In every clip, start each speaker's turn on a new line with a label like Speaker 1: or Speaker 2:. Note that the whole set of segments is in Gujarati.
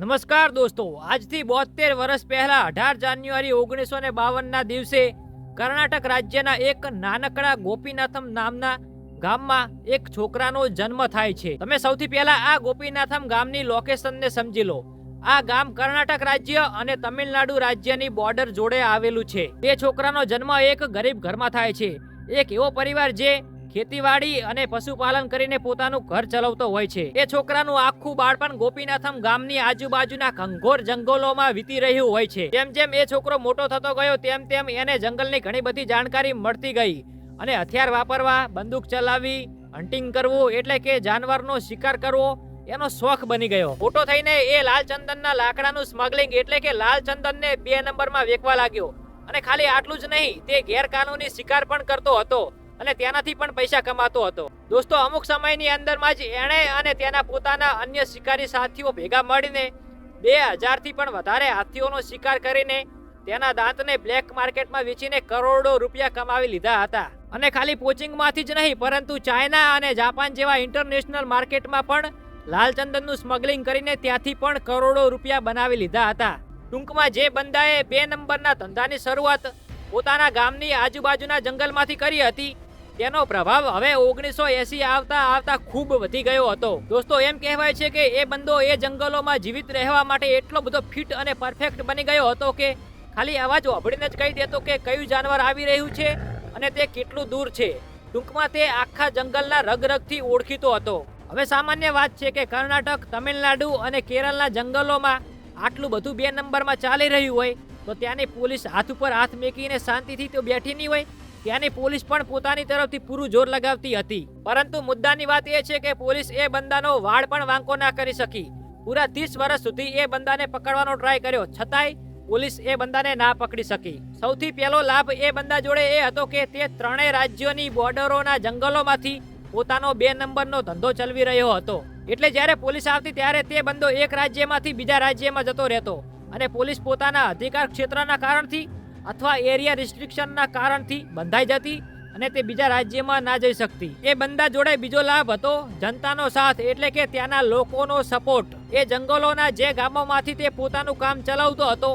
Speaker 1: નમસ્કાર દોસ્તો, આજથી 72 વર્ષ પહેલા 18 જાન્યુઆરી 1952ના દિવસે કર્ણાટક રાજ્યના એક નાનકડા ગોપીનાથમ નામના ગામમાં એક છોકરાનો જન્મ થાય છે. તમે સૌથી પહેલા આ ગોપીનાથમ ગામની લોકેશનને સમજી લો. આ ગામ કર્ણાટક રાજ્ય અને તમિલનાડુ રાજ્યની બોર્ડર જોડે આવેલું છે. તે છોકરાનો જન્મ એક ગરીબ ઘરમાં થાય છે. એક એવો પરિવાર જે ખેતીવાડી અને પશુપાલન કરીને પોતાનું ઘર ચલાવતો હોય છે. એ છોકરાનું આખું બાળપણ ગોપીનાથમ ગામની આજુબાજુના ઘંઘોર જંગલોમાં વીતી રહ્યું હોય છે. જેમ જેમ એ છોકરો મોટો થતો ગયો તેમ તેમ એને જંગલની ઘણી બધી જાણકારી મળતી ગઈ અને હથિયાર વાપરવા, બંદૂક ચલાવવી, હન્ટિંગ કરવું એટલે કે જાનવરનો શિકાર કરવો એનો શોખ બની ગયો. મોટો થઈને એ લાલ ચંદનના લાકડાનું સ્મગલિંગ એટલે કે લાલ ચંદનને 2 નંબરમાં વેચવા લાગ્યો. અને ખાલી આટલું જ નહીં, તે ગેરકાનૂની શિકાર પણ કરતો હતો અને તેનાથી પણ પૈસા કમાતો હતો. દોસ્તો, અમુક સમયની અંદરમાં જ એણે અને તેના પોતાના અન્ય શિકારી સાથીઓ ભેગા મળીને 2000 થી પણ વધારે હાથીઓનો શિકાર કરીને તેના દાંતને બ્લેક માર્કેટમાં વેચીને કરોડો રૂપિયા કમાવી લીધા હતા. અને ખાલી પોચિંગમાંથી જ નહીં, પરંતુ ચાઇના અને જાપાન જેવા ઇન્ટરનેશનલ માર્કેટમાં પણ લાલચંદનનું સ્મગલિંગ કરીને ત્યાંથી પણ કરોડો રૂપિયા બનાવી લીધા હતા. ટૂંકમાં જે બંદાએ 2 નંબરના ધંધાની શરૂઆત પોતાના ગામની આજુબાજુના જંગલમાંથી કરી હતી, તેનો પ્રભાવ હવે 1980 આવતા ખૂબ વધી ગયો હતો. દોસ્તો, એમ કહેવાય છે કે એ બંદો એ જંગલોમાં જીવિત રહેવા માટે એટલો બધો ફિટ અને પરફેક્ટ બની ગયો હતો કે ખાલી અવાજ સાંભળીને જ કહી દેતો કે કયું જાનવર આવી રહ્યું છે અને તે કેટલું દૂર છે. ટૂંકમાં તે આખા જંગલના રગરગથી ઓળખીતો હતો. હવે સામાન્ય વાત છે કે કર્ણાટક, તમિલનાડુ અને કેરળના જંગલોમાં આટલું બધું 2 નંબરમાં ચાલી રહ્યું હોય તો ત્યાંની પોલીસ હાથ ઉપર હાથ મેકીને શાંતિથી તો બેઠી નહીં હોય. ત્યાંની પોલીસ પણ પોતાની તરફથી પૂરું જોર લગાવતી હતી. પરંતુ મુદ્દાની વાત એ છે કે પોલીસ એ બંદાનો વાળ પણ વાંકો ના કરી શકી. પૂરા 30 વર્ષ સુધી એ બંદાને પકડવાનો ટ્રાય કર્યો, છતાંય પોલીસ એ બંદાને ના પકડી શકી. સૌથી પહેલો લાભ એ બંદા જોડે એ હતો કે તે 3 રાજ્યોની બોર્ડરોના જંગલોમાંથી પોતાનો 2 નંબરનો ધંધો ચલાવી રહ્યો હતો. એટલે જ્યારે પોલીસ આવતી ત્યારે તે બંદો એક રાજ્યમાંથી બીજા રાજ્યમાં જતો રહેતો અને પોલીસ પોતાના અધિકાર ક્ષેત્રના કારણથી અથવા એરિયા રિસ્ટ્રિક્શનના કારણથી બંધાઈ જતી અને તે બીજા રાજ્યમાં ના જઈ શકતી. એ બંદા જોડે બીજો લાભ હતો જનતાનો સાથ એટલે કે ત્યાંના લોકોનો સપોર્ટ. એ જંગલોના જે ગામોમાંથી તે પોતાનું કામ ચલાવતો હતો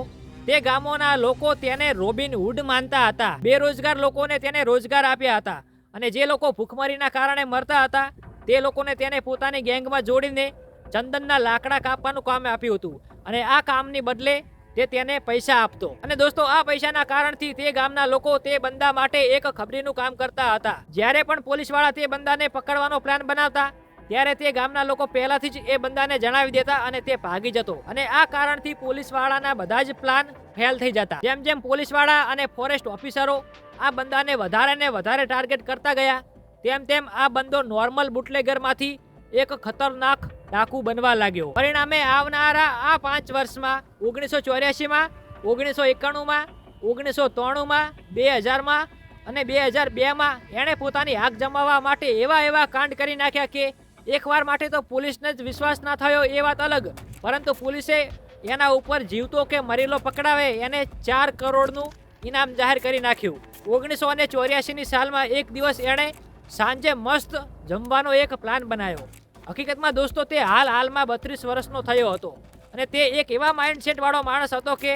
Speaker 1: તે ગામોના લોકો તેને રોબિન હુડ માનતા હતા. બેરોજગાર લોકોને તેને રોજગાર આપ્યા હતા અને જે લોકો ભૂખમરીના કારણે મરતા હતા તે લોકોને તેને પોતાની ગેંગમાં જોડીને ચંદનના લાકડા કાપવાનું કામ આપ્યું હતું અને આ કામની બદલે તે તેને પૈસા આપતો. અને દોસ્તો, આ પૈસાના કારણથી તે ગામના લોકો તે બંદા માટે એક ખબરીનું કામ કરતા હતા. જ્યારે પણ પોલીસવાળા તે બંદાને પકડવાનો પ્લાન બનાવતા ત્યારે તે ગામના લોકો પહેલાથી જ એ બંદાને જણાવી દેતા અને તે ભાગી જતો. અને આ કારણથી પોલીસવાળાના બધા જ પ્લાન ફેલ થઈ જતા. જેમ જેમ પોલીસવાળા અને ફોરેસ્ટ ઓફિસરો આ બંદાને વધારે ને વધારે ટાર્ગેટ કરતા ગયા તેમ તેમ આ બંદો નોર્મલ બુટલેગરમાંથી એક ખતરનાક ડાકુ બનવા લાગ્યો. પરિણામે આવનારા આ 5 વર્ષમાં 1984માં, 1991માં, 1993માં, 2000માં અને 2002માં એણે પોતાની હાક જમાવવા માટે એવા કાંડ કરી નાખ્યા કે એકવાર માટે તો પોલીસને જ વિશ્વાસ ના થયો એ વાત અલગ, પરંતુ પોલીસે એના ઉપર જીવતો કે મરેલો પકડાવે એને 4 કરોડનું ઇનામ જાહેર કરી નાખ્યું. 1984ની સાલમાં એક દિવસ એણે સાંજે મસ્ત જમવાનો એક પ્લાન બનાવ્યો. હકીકતમાં દોસ્તો, તે હાલમાં 32 વર્ષનો થયો હતો અને તે એક એવા માઇન્ડસેટ વાળો માણસ હતો કે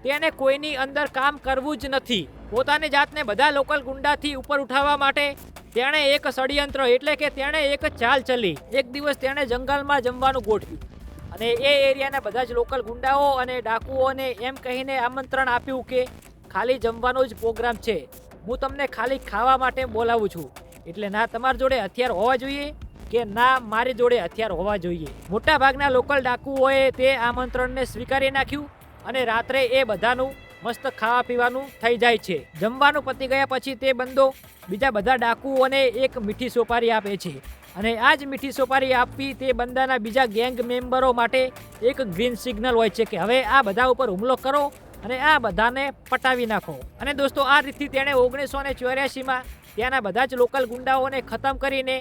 Speaker 1: તેને કોઈની અંદર કામ કરવું જ નથી. પોતાની જાતને બધા લોકલ ગુંડાથી ઉપર ઉઠાવવા માટે તેણે એક ષડયંત્ર એટલે કે તેણે એક ચાલ ચલી. એક દિવસ તેણે જંગલમાં જમવાનું ગોઠવ્યું અને એ એરિયાના બધા જ લોકલ ગુંડાઓ અને ડાકુઓને એમ કહીને આમંત્રણ આપ્યું કે ખાલી જમવાનો જ પ્રોગ્રામ છે, હું તમને ખાલી ખાવા માટે બોલાવું છું. એટલે ના તમારી જોડે હથિયાર હોવા જોઈએ કે ના મારી જોડે હથિયાર હોવા જોઈએ. મોટા ભાગના લોકલ ડાકુઓએ તે આમંત્રણને સ્વીકારી નાખ્યું અને રાત્રે એ બધાનું મસ્ત ખાવા પીવાનું થઈ જાય છે. જમવાનું પતી ગયા પછી તે બંદો બીજા બધા ડાકુઓને એક મીઠી સોપારી આપે છે અને આ જ મીઠી સોપારી આપવી તે બંદાના બીજા ગેંગ મેમ્બરો માટે એક ગ્રીન સિગ્નલ હોય છે કે હવે આ બધા ઉપર હુમલો કરો અને આ બધાને પટાવી નાખો. અને દોસ્તો, આ રીતથી તેણે 1984માં ત્યાંના બધા જ લોકલ ગુંડાઓને ખતમ કરીને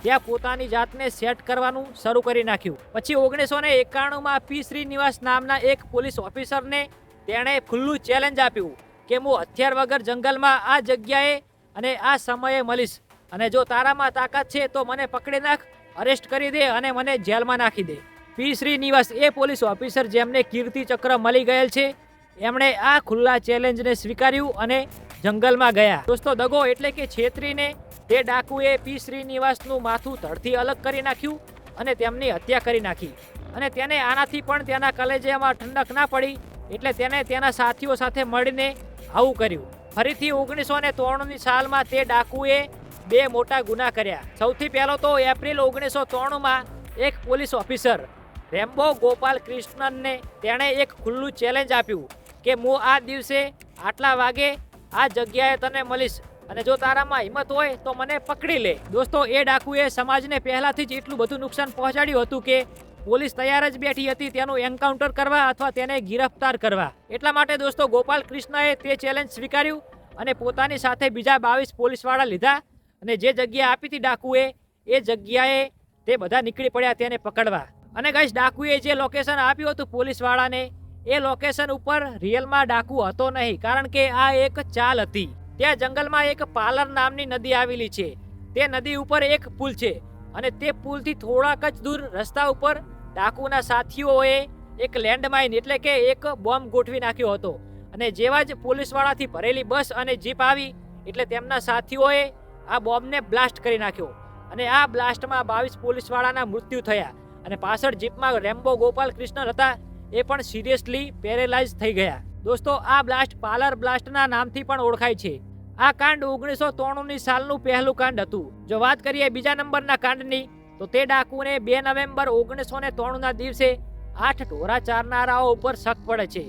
Speaker 1: ત્યાં પોતાની જાતને સેટ કરવાનું શરૂ કરી નાખ્યું. પછી 1991માં પી શ્રીનિવાસ નામના એક પોલીસ ઓફિસરને તેણે ખુલ્લું ચેલેન્જ આપ્યું કે હું હથિયાર વગર જંગલમાં આ જગ્યાએ અને આ સમયે મળીશ અને જો તારામાં તાકાત છે તો મને પકડી નાખ, અરેસ્ટ કરી દે અને મને જેલમાં નાખી દે. પી શ્રીનિવાસ એ પોલીસ ઓફિસર જેમને કીર્તિ ચક્ર મળી ગયેલ છે, એમણે આ ખુલ્લા ચેલેન્જને સ્વીકાર્યું અને જંગલમાં ગયા. દોસ્તો, દગો એટલે કે છેતરીને તે ડાકુએ પી શ્રીનિવાસનું માથું ધડથી અલગ કરી નાખ્યું અને તેમની હત્યા કરી નાખી. અને તેને આનાથી પણ તેના કલેજામાં ઠંડક ના પડી એટલે તેને તેના સાથીઓ સાથે મળીને આવું કર્યું. ફરીથી 1993ની સાલમાં તે ડાકુએ 2 મોટા ગુના કર્યા. સૌથી પહેલો તો એપ્રિલ 1993માં એક પોલીસ ઓફિસર રેમ્બો ગોપાલ કૃષ્ણનને તેણે એક ખુલ્લું ચેલેન્જ આપ્યું કે હું આ દિવસે આટલા વાગે આ જગ્યાએ તને મળીશ અને જો તારામાં હિંમત હોય તો મને પકડી લે. દોસ્તો, એ ડાકુએ સમાજને પહેલાથી જ એટલું બધું નુકસાન પહોંચાડ્યું હતું કે પોલીસ તૈયાર જ બેઠી હતી તેનું એન્કાઉન્ટર કરવા અથવા તેને ગિરફ્તાર કરવા. એટલા માટે દોસ્તો ગોપાલ કૃષ્ણએ તે ચેલેન્જ સ્વીકાર્યું અને પોતાની સાથે બીજા 22 પોલીસવાળા લીધા અને જે જગ્યા આપી હતી ડાકુએ એ જગ્યાએ તે બધા નીકળી પડ્યા તેને પકડવા. અને ગાઈસ, ડાકુએ જે લોકેશન આપ્યું હતું પોલીસવાળાને એ લોકેશન ઉપર રિયલમાં ડાકુ હતો નહીં, કારણ કે આ એક ચાલ હતી. ત્યાં જંગલમાં એક પાલર નામની નદી આવેલી છે. તે નદી ઉપર એક પુલ છે અને તે પુલથી થોડાક જ દૂર રસ્તા ઉપર ડાકુના સાથીઓએ એક લેન્ડમાઇન એટલે કે એક બોમ્બ ગોઠવી નાખ્યો હતો. અને જેવા જ પોલીસવાળાથી ભરેલી બસ અને જીપ આવી એટલે તેમના સાથીઓએ આ બોમ્બને બ્લાસ્ટ કરી નાખ્યો અને આ બ્લાસ્ટમાં 22 પોલીસવાળાના મૃત્યુ થયા અને પાછળ જીપમાં રેમ્બો ગોપાલ કૃષ્ણ હતા એ પણ સિરિયસલી પેરેલાઇઝ થઈ ગયા. દોસ્તો, આ બ્લાસ્ટ પાલર બ્લાસ્ટના નામથી પણ ઓળખાય છે. આ કાંડ 1993ની સાલનું પહેલું કાંડ હતું. જો વાત કરીએ બીજા નંબરના કાંડની તો તે ડાકુને 2 નવેમ્બર 1993ના દિવસે 8 ઢોરા ચારનારાઓ ઉપર શક પડે છે.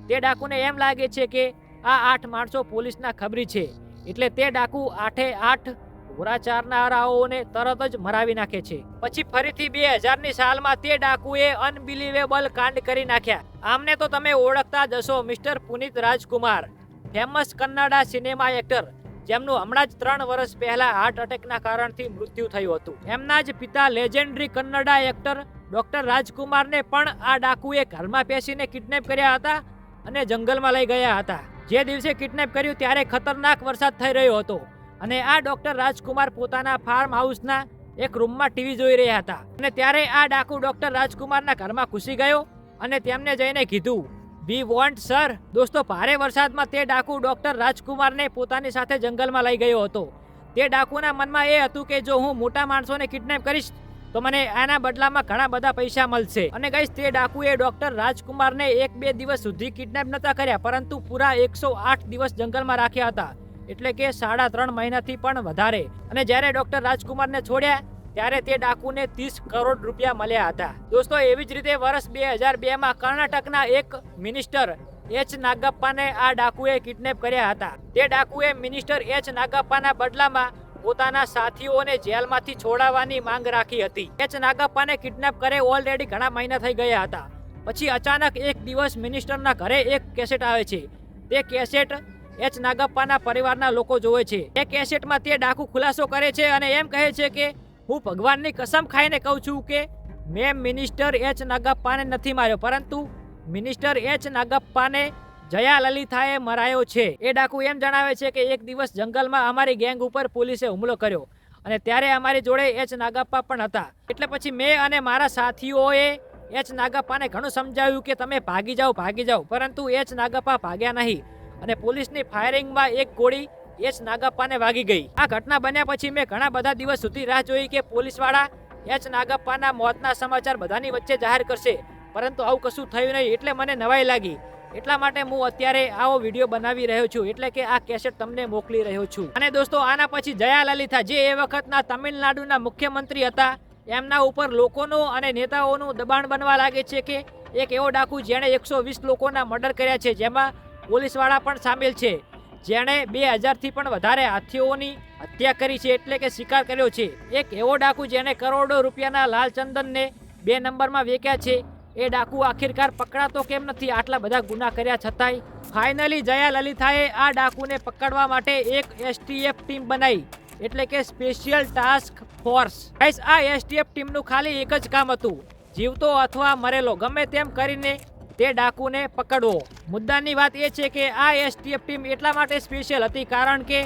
Speaker 1: તે ડાકુને એમ લાગે છે કે આ 8 માણસો પોલીસના ખબરી છે એટલે તે ડાકુ 8 ઢોરા ચારનારાઓને તરત જ મરાવી નાખે છે. પછી ફરીથી 2000ની સાલમાં તે ડાકુએ અનબિલીવેબલ કાંડ કરી નાખ્યા. આમને તો તમે ઓળખતા જ હશો, મિસ્ટર પુનીત રાજકુમાર, ફેમસ કન્નડા સિનેમા એક્ટર, જેમનું હમણાં જ 3 વર્ષ પહેલા હાર્ટ એટેકના કારણથી મૃત્યુ થયું હતું. એમના જ પિતા લેજેન્ડરી કન્નડા એક્ટર ડોક્ટર રાજકુમારને પણ આ ડાકુએ ઘરમાં પેસીને કિડનેપ કર્યા હતા અને જંગલમાં લઈ ગયા હતા. જે દિવસે કિડનેપ કર્યું ત્યારે ખતરનાક વરસાદ થઈ રહ્યો હતો અને આ ડોક્ટર રાજકુમાર પોતાના ફાર્મ હાઉસના એક રૂમમાં ટીવી જોઈ રહ્યા હતા અને ત્યારે આ ડાકુ ડોક્ટર રાજકુમારના ઘરમાં ઘૂસી ગયો અને તેમને જઈને કીધું, વી વોન્ટ સર. દોસ્તો, ભારે વરસાદમાં તે ડાકુ ડોક્ટર રાજકુમારને પોતાની સાથે જંગલમાં લઈ ગયો હતો. તે ડાકુના મનમાં એ હતું કે જો હું મોટા માણસોને કિડનેપ કરીશ તો મને આના બદલામાં ઘણા બધા પૈસા મળશે. અને ગાઈસ, તે ડાકુએ ડોક્ટર રાજકુમારને 1-2 દિવસ સુધી કિડનેપ નતા કર્યા પરંતુ પૂરા 108 દિવસ જંગલમાં રાખ્યા હતા, એટલે કે 3.5 મહિનાથી પણ વધારે. અને જ્યારે ડોક્ટર રાજકુમારને છોડ્યા ત્યારે તે ડાકુને 30 કરોડ રૂપિયા મળ્યા હતા. દોસ્તો, એવી જ રીતે વર્ષ 2002માં કર્ણાટકના એક મિનિસ્ટર એચ નાગપ્પાને આ ડાકુએ કિડનેપ કર્યા હતા. તે ડાકુએ મિનિસ્ટર એચ નાગપ્પાના બદલામાં પોતાના સાથીઓને જેલમાંથી છોડાવવાની માંગ રાખી હતી. એચ નાગપ્પાને કિડનેપ કરે ઓલરેડી ઘણા મહિના થઈ ગયા હતા. પછી અચાનક એક દિવસ મિનિસ્ટરના ઘરે એક કેસેટ આવે છે. તે કેસેટ એચ નાગપ્પાના પરિવારના લોકો જોવે છે. એ કેસેટમાં તે ડાકુ ખુલાસો કરે છે અને એમ કહે છે કે હું ભગવાનની કસમ ખાઈને કહું છું કે મેં મિનિસ્ટર એચ નાગપ્પાને નથી માર્યો, પરંતુ મિનિસ્ટર એચ નાગપ્પાને જયા લલિતાએ મરાયો છે. એ ડાકુ એમ જણાવે છે કે એક દિવસ જંગલમાં અમારી ગેંગ ઉપર પોલીસે હુમલો કર્યો અને ત્યારે અમારી જોડે એચ નાગપ્પા પણ હતા. એટલે પછી મેં અને મારા સાથીઓએ એચ નાગપ્પાને ઘણું સમજાવ્યું કે તમે ભાગી જાઓ, પરંતુ એચ નાગપ્પા ભાગ્યા નહીં અને પોલીસની ફાયરિંગમાં એક ગોળી એચ નાગપ્પાને વાગી ગઈ. આ ઘટના બન્યા પછી મેં ઘણા બધા દિવસ સુધી રાહ જોઈ કે પોલીસવાળા એચ નાગપ્પાના મોતના સમાચાર બધાની વચ્ચે જાહેર કરશે, પરંતુ આવું કશું થયું નહીં. એટલે મને નવાઈ લાગી. એટલા માટે હું અત્યારે આવો વિડીયો બનાવી રહ્યો છું, એટલે કે આ કેસેટ તમને મોકલી રહ્યો છું. અને દોસ્તો, આના પછી જયા લલિતા, જે એ વખતના તમિલનાડુના મુખ્યમંત્રી હતા, એમના ઉપર લોકોનું અને નેતાઓનું દબાણ બનવા લાગે છે કે એક એવો ડાકુ જેણે 120 લોકોના મર્ડર કર્યા છે, જેમાં પોલીસવાળા પણ સામેલ છે, જેણે 2000થી પણ વધારે હાથીઓની હત્યા કરી છે, એટલે કે શિકાર કર્યો છે. એક એવો ડાકુ જેણે કરોડો રૂપિયાના લાલચંદનને 2 નંબરમાં વેચ્યા છે. એ ડાકુ આખિરકાર પકડાતો કેમ નથી આટલા બધા ગુના કર્યા છતાંય? ફાઇનલી જયા લલિતાએ આ ડાકુને પકડવા માટે એક STF ટીમ બનાવી, એટલે કે સ્પેશિયલ ટાસ્ક ફોર્સ. ગાઈસ, આ STF ટીમનું ખાલી એક જ કામ હતું, જીવતો અથવા મરેલો ગમે તેમ કરીને તે ડાકુને પકડવો. મુદ્દાની વાત એ છે કે આ STF ટીમ એટલા માટે સ્પેશિયલ હતી કારણ કે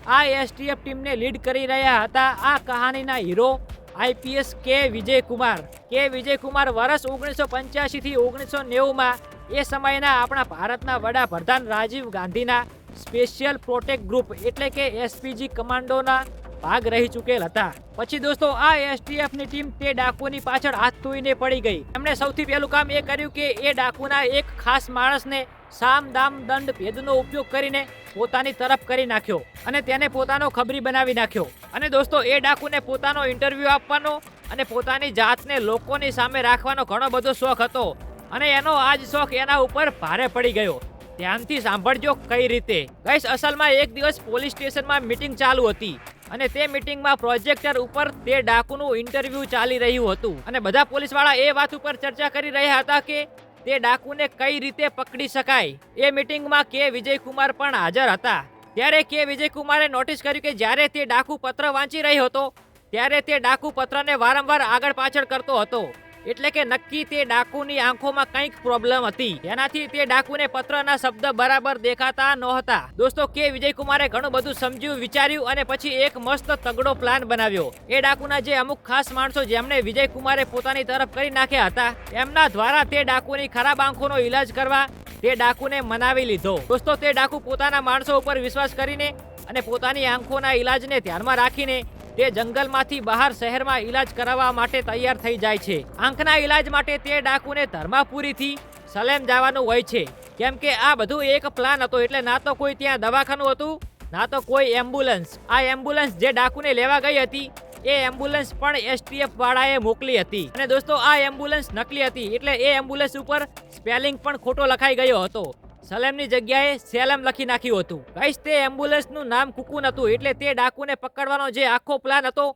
Speaker 1: આ STF ટીમને લીડ કરી રહ્યા હતા આ કહાનીના હીરો આઈપીએસ કે વિજયકુમાર. કે વિજયકુમાર વર્ષ 1985 થી 1990 એ સમયના આપણા ભારતના વડાપ્રધાન રાજીવ ગાંધીના સ્પેશિયલ પ્રોટેક્ટ ગ્રુપ એટલે કે એસપીજી કમાન્ડોના ભાગ રહી ચૂકેલ હતા. પછી દોસ્તો આ એસટીએફની ટીમ તે ડાકુની પાછળ હાથ ધોઈને પડી ગઈ. એમણે સૌથી પહેલું કામ એ કર્યું કે એ ડાકુના એક ખાસ માણસને સામ દામ દંડ ભેદનો ઉપયોગ કરીને પોતાની તરફ કરી નાખ્યો અને તેને પોતાનો ખબરી બનાવી નાખ્યો. અને દોસ્તો એ ડાકુને પોતાનો ઇન્ટરવ્યૂ આપવાનો અને પોતાની જાતને લોકોની સામે રાખવાનો ઘણો બધો શોખ હતો અને એનો આ જ શોખ એના ઉપર ભારે પડી ગયો. ધ્યાનથી સાંભળજો કઈ રીતે. ગાઈસ, અસલમાં એક દિવસ પોલીસ સ્ટેશનમાં મીટિંગ ચાલુ હતી અને તે મીટિંગમાં પ્રોજેક્ટર ઉપર તે ડાકુનું ઇન્ટરવ્યૂ ચાલી રહ્યું હતું અને બધા પોલીસવાળા એ વાત ઉપર ચર્ચા કરી રહ્યા હતા કે તે ડાકુને કઈ રીતે પકડી શકાય. એ મીટિંગમાં કે વિજયકુમાર પણ હાજર હતા. ત્યારે કે વિજયકુમારે નોટિસ કર્યું કે જ્યારે તે ડાકુ પત્ર વાંચી રહ્યો હતો ત્યારે તે ડાકુ પત્રને વારંવાર આગળ પાછળ કરતો હતો. એટલે કે નક્કી તે ડાકુની આંખોમાં કંઈક પ્રોબ્લેમ હતી. તેનાથી તે ડાકુને પત્રના શબ્દ બરાબર દેખાતા નહોતા. દોસ્તો કે વિજયકુમારે ઘણું બધું સમજ્યું, વિચાર્યું અને પછી એક મસ્ત તગડો પ્લાન બનાવ્યો. એ ડાકુના જે અમુક ખાસ માણસો જેમને વિજયકુમારે પોતાની તરફ કરી નાખ્યા હતા એમના દ્વારા તે ડાકુની ખરાબ આંખોનો ઈલાજ કરવા તે ડાકુને મનાવી લીધો. દોસ્તો તે ડાકુ પોતાના માણસો ઉપર વિશ્વાસ કરીને અને પોતાની આંખોના ઈલાજને ધ્યાનમાં રાખીને તે જંગલમાંથી બહાર શહેરમાં ઈલાજ કરાવવા માટે તૈયાર થઈ જાય છે. આંખના ઈલાજ માટે તે ડાકુને ધર્માપુરીથી સલેમ જવાનું હોય છે. કેમ કે આ બધું એક પ્લાન હતો. એટલે ના તો કોઈ ત્યાં દવાખાનું હતું ના તો કોઈ એમ્બ્યુલન્સ. આ એમ્બ્યુલન્સ જે ડાકુને લેવા ગઈ હતી એ એમ્બ્યુલન્સ પણ એસટીએફ વાળાએ મોકલી હતી. અને દોસ્તો આ એમ્બ્યુલન્સ નકલી હતી એટલે એ એમ્બ્યુલન્સ ઉપર સ્પેલિંગ પણ ખોટો લખાઈ ગયો હતો. સલેમની જગ્યાએ સેલમ લખી નાખ્યું હતું. ગાઈસ, તે એમ્બ્યુલન્સનું નામ કુકુન હતું. એટલે તે ડાકુને પકડવાનો જે આખો પ્લાન હતો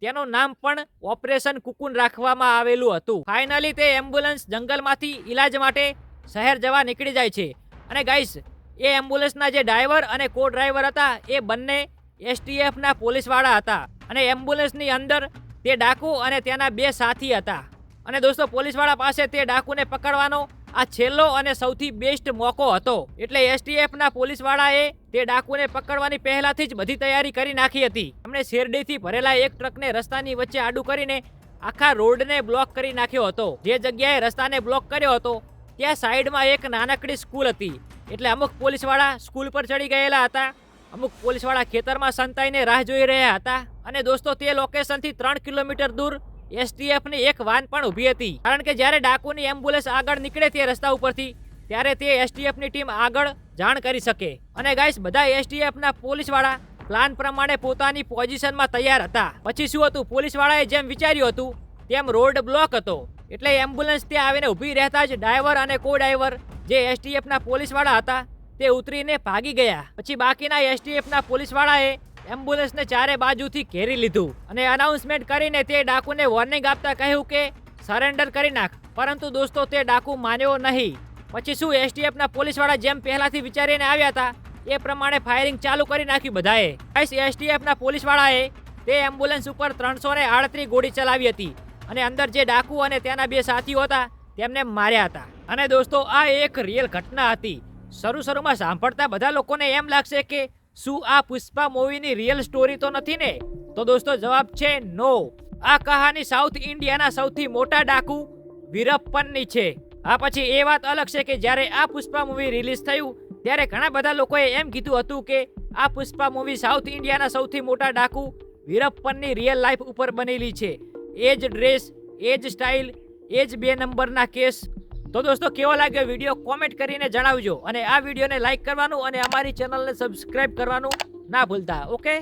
Speaker 1: તેનું નામ પણ ઓપરેશન કુકુન રાખવામાં આવેલું હતું. ફાઇનલી તે એમ્બ્યુલન્સ જંગલમાંથી ઈલાજ માટે શહેર જવા નીકળી જાય છે. અને ગાઈસ, એ એમ્બ્યુલન્સના જે ડ્રાઈવર અને કો ડ્રાઈવર હતા એ બંને એસટીએફના પોલીસવાળા હતા અને એમ્બ્યુલન્સની અંદર તે ડાકુ અને તેના 2 સાથી હતા. અને દોસ્તો પોલીસવાળા પાસે તે ડાકુને પકડવાનો આ છેલ્લો અને સૌથી બેસ્ટ મોકો હતો. એટલે એસટીએફના પોલીસવાળાએ તે ડાકુને પકડવાની પહેલાથી જ બધી તૈયારી કરી નાખી હતી. એમણે શેરડીથી ભરેલા એક ટ્રકને રસ્તાની વચ્ચે આડું કરીને આખા રોડને બ્લોક કરી નાખ્યો હતો. જે જગ્યાએ રસ્તાને બ્લોક કર્યો હતો ત્યાં સાઈડમાં એક નાનકડી સ્કૂલ હતી. એટલે અમુક પોલીસવાળા સ્કૂલ પર ચડી ગયેલા હતા, અમુક પોલીસવાળા ખેતરમાં સંતાઈને રાહ જોઈ રહ્યા હતા. અને દોસ્તો તે લોકેશનથી 3 કિલોમીટર દૂર એસટીએફની એક વાન પણ ઊભી હતી. કારણ કે જ્યારે ડાકુની એમ્બ્યુલન્સ આગળ નીકળે તે રસ્તા ઉપરથી ત્યારે તે એસટીએફની ટીમ આગળ જાણ કરી શકે. અને ગાઈસ, બધા એસટીએફના પોલીસવાળા પ્લાન પ્રમાણે પોતાની પોઝિશનમાં તૈયાર હતા. પછી શું હતું, પોલીસવાળાએ જેમ વિચાર્યું હતું તેમ રોડ બ્લોક હતો. એટલે એમ્બ્યુલન્સ ત્યાં આવીને ઊભી રહેતા જ ડ્રાઈવર અને કો ડ્રાઈવર જે એસટીએફના પોલીસવાળા હતા તે ઉતરીને ભાગી ગયા. પછી બાકીના એસટીએફના પોલીસવાળાએ એમ્બ્યુલન્સને ચારે બાજુથી ઘેરી લીધું અને અનાઉન્સમેન્ટ કરીને તે ડાકુને વોર્નિંગ આપતા કહ્યું કે સરેન્ડર કરી નાખ. પરંતુ દોસ્તો તે ડાકુ માન્યો નહીં. પછી શું, એસટીએફના પોલીસવાળા જેમ પહેલાથી વિચારીને આવ્યા હતા એ પ્રમાણે ફાયરિંગ ચાલુ કરી નાખ્યું બધાએ. એસટીએફના પોલીસવાળાએ તે એમ્બ્યુલન્સ ઉપર 338 ગોળી ચલાવી હતી અને અંદર જે ડાકુ અને તેના 2 સાથીઓ હતા તેમને માર્યા હતા. અને દોસ્તો આ એક રિયલ ઘટના હતી. શરૂમાં સાંભળતા બધા લોકોને એમ લાગશે કે શું આ પુષ્પા મૂવીની રિયલ સ્ટોરી તો નથી ને? તો દોસ્તો જવાબ છે નો. આ કહાની સાઉથ ઇન્ડિયાના સૌથી મોટા ડાકુ વીરપ્પનની છે. આ પછી એ વાત અલગ છે કે જ્યારે આ પુષ્પા મૂવી રિલીઝ થયું ત્યારે ઘણા બધા લોકોએ એમ કીધું હતું કે આ પુષ્પા મૂવી સાઉથ ઇન્ડિયાના સૌથી મોટા ડાકુ વીરપ્પનની રિયલ લાઈફ ઉપર બનેલી છે. એ જ ડ્રેસ, એ જ સ્ટાઇલ, એ જ 2 નંબરના કેસ. તો દોસ્તો કેવો લાગ્યો વિડીયો કોમેન્ટ કરીને જણાવજો અને આ વિડીયોને લાઈક કરવાનું અને અમારી ચેનલને સબસ્ક્રાઇબ કરવાનું ના ભૂલતા. ઓકે.